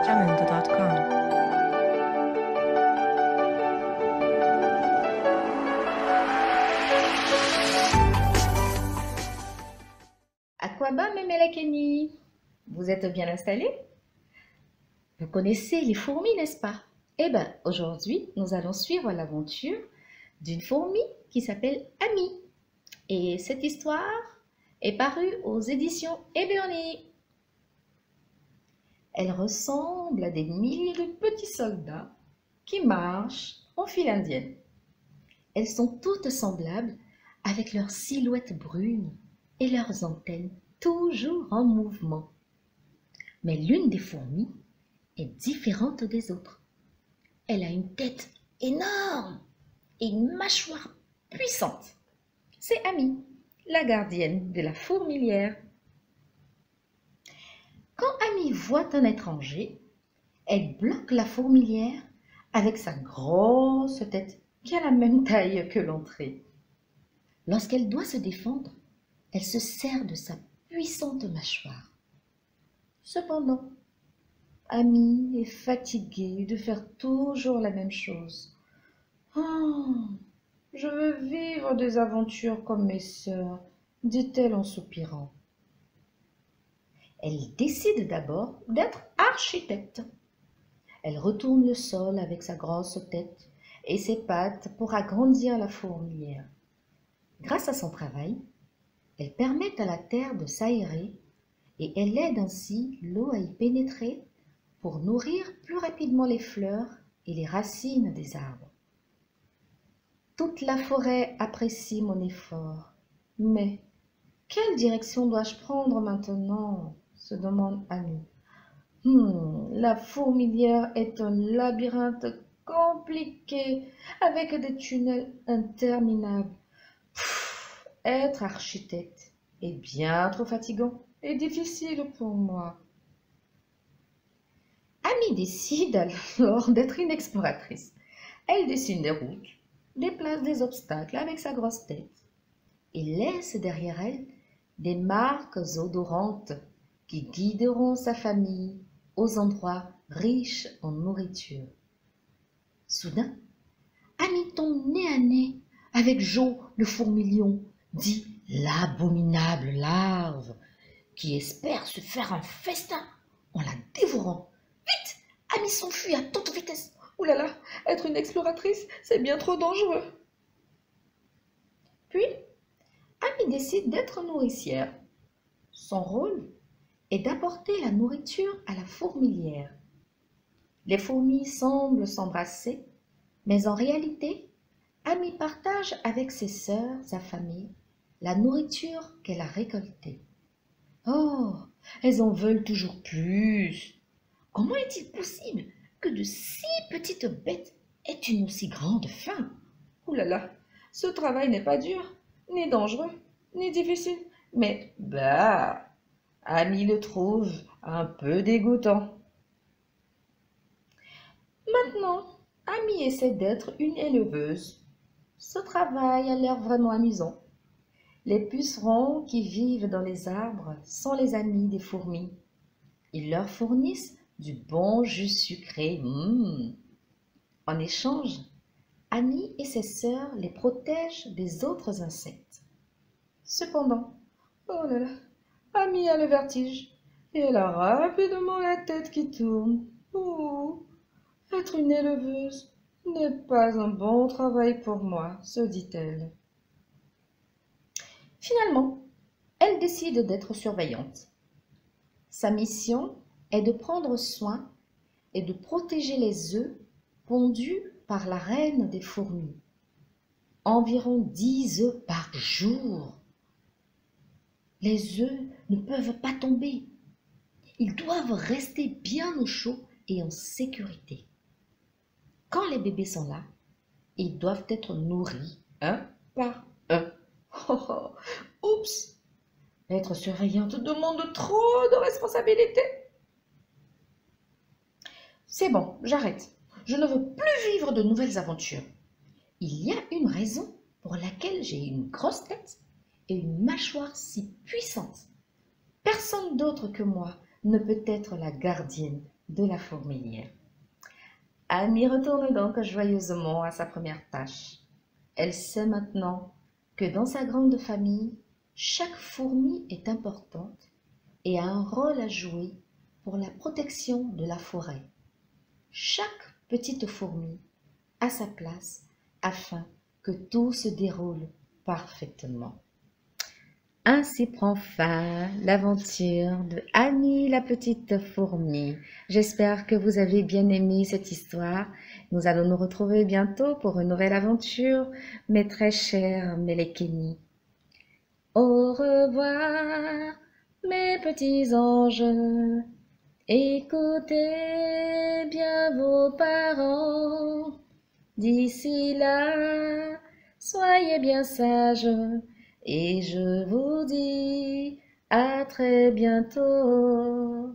jamendo.com. Aquaba Memelekeni, vous êtes bien installés? Vous connaissez les fourmis, n'est-ce pas? Eh bien, aujourd'hui, nous allons suivre l'aventure d'une fourmi qui s'appelle Ami. Et cette histoire est parue aux éditions Eberly. Elle ressemble à des milliers de petits soldats qui marchent en file indienne. Elles sont toutes semblables avec leurs silhouettes brunes et leurs antennes toujours en mouvement. Mais l'une des fourmis est différente des autres. Elle a une tête énorme et une mâchoire puissante. C'est Ami, la gardienne de la fourmilière. Quand Ami voit un étranger, elle bloque la fourmilière avec sa grosse tête qui a la même taille que l'entrée. Lorsqu'elle doit se défendre, elle se sert de sa puissante mâchoire. Cependant, Ami est fatiguée de faire toujours la même chose. Oh, je veux vivre des aventures comme mes sœurs, dit-elle en soupirant. Elle décide d'abord d'être architecte. Elle retourne le sol avec sa grosse tête et ses pattes pour agrandir la fourmilière. Grâce à son travail, elle permet à la terre de s'aérer et elle aide ainsi l'eau à y pénétrer pour nourrir plus rapidement les fleurs et les racines des arbres. Toute la forêt apprécie mon effort. Mais quelle direction dois-je prendre maintenant? Se demande Ami. La fourmilière est un labyrinthe compliqué avec des tunnels interminables. Être architecte est bien trop fatigant et difficile pour moi. Ami décide alors d'être une exploratrice. Elle dessine des routes, déplace des obstacles avec sa grosse tête et laisse derrière elle des marques odorantes qui guideront sa famille aux endroits riches en nourriture. Soudain, Ami tombe nez à nez avec Joe le fourmilion, dit l'abominable larve, qui espère se faire un festin en la dévorant. Vite, Ami s'enfuit à toute vitesse. Ouh là là, être une exploratrice, c'est bien trop dangereux. Puis, Ami décide d'être nourricière. Son rôle est d'apporter la nourriture à la fourmilière. Les fourmis semblent s'embrasser, mais en réalité, Ami partage avec ses sœurs affamées la nourriture qu'elle a récoltée. Oh, elles en veulent toujours plus. Comment est-il possible que de si petites bêtes aient une aussi grande faim? Ouh là là, ce travail n'est pas dur, ni dangereux, ni difficile, mais Ami le trouve un peu dégoûtant. Maintenant, Ami essaie d'être une éleveuse. Ce travail a l'air vraiment amusant. Les pucerons qui vivent dans les arbres sont les amis des fourmis. Ils leur fournissent du bon jus sucré. En échange, Ami et ses sœurs les protègent des autres insectes. Cependant, oh là là, Ami a le vertige et elle a rapidement la tête qui tourne. Oh, être une éleveuse n'est pas un bon travail pour moi, se dit-elle. Finalement, elle décide d'être surveillante. Sa mission est de prendre soin et de protéger les œufs pondus par la reine des fourmis. Environ 10 œufs par jour. Les œufs ne peuvent pas tomber. Ils doivent rester bien au chaud et en sécurité. Quand les bébés sont là, ils doivent être nourris un par un. Oh, oups! Être surveillante demande trop de responsabilités. C'est bon, j'arrête. Je ne veux plus vivre de nouvelles aventures. Il y a une raison pour laquelle j'ai une grosse tête et une mâchoire si puissante. Personne d'autre que moi ne peut être la gardienne de la fourmilière. Annie retourne donc joyeusement à sa première tâche. Elle sait maintenant que dans sa grande famille, chaque fourmi est importante et a un rôle à jouer pour la protection de la forêt. Chaque petite fourmi a sa place afin que tout se déroule parfaitement. Ainsi prend fin l'aventure de Annie la petite fourmi. J'espère que vous avez bien aimé cette histoire. Nous allons nous retrouver bientôt pour une nouvelle aventure, mes très chers Melekeni. Au revoir, mes petits anges. Écoutez bien vos parents. D'ici là, soyez bien sages. Et je vous dis à très bientôt.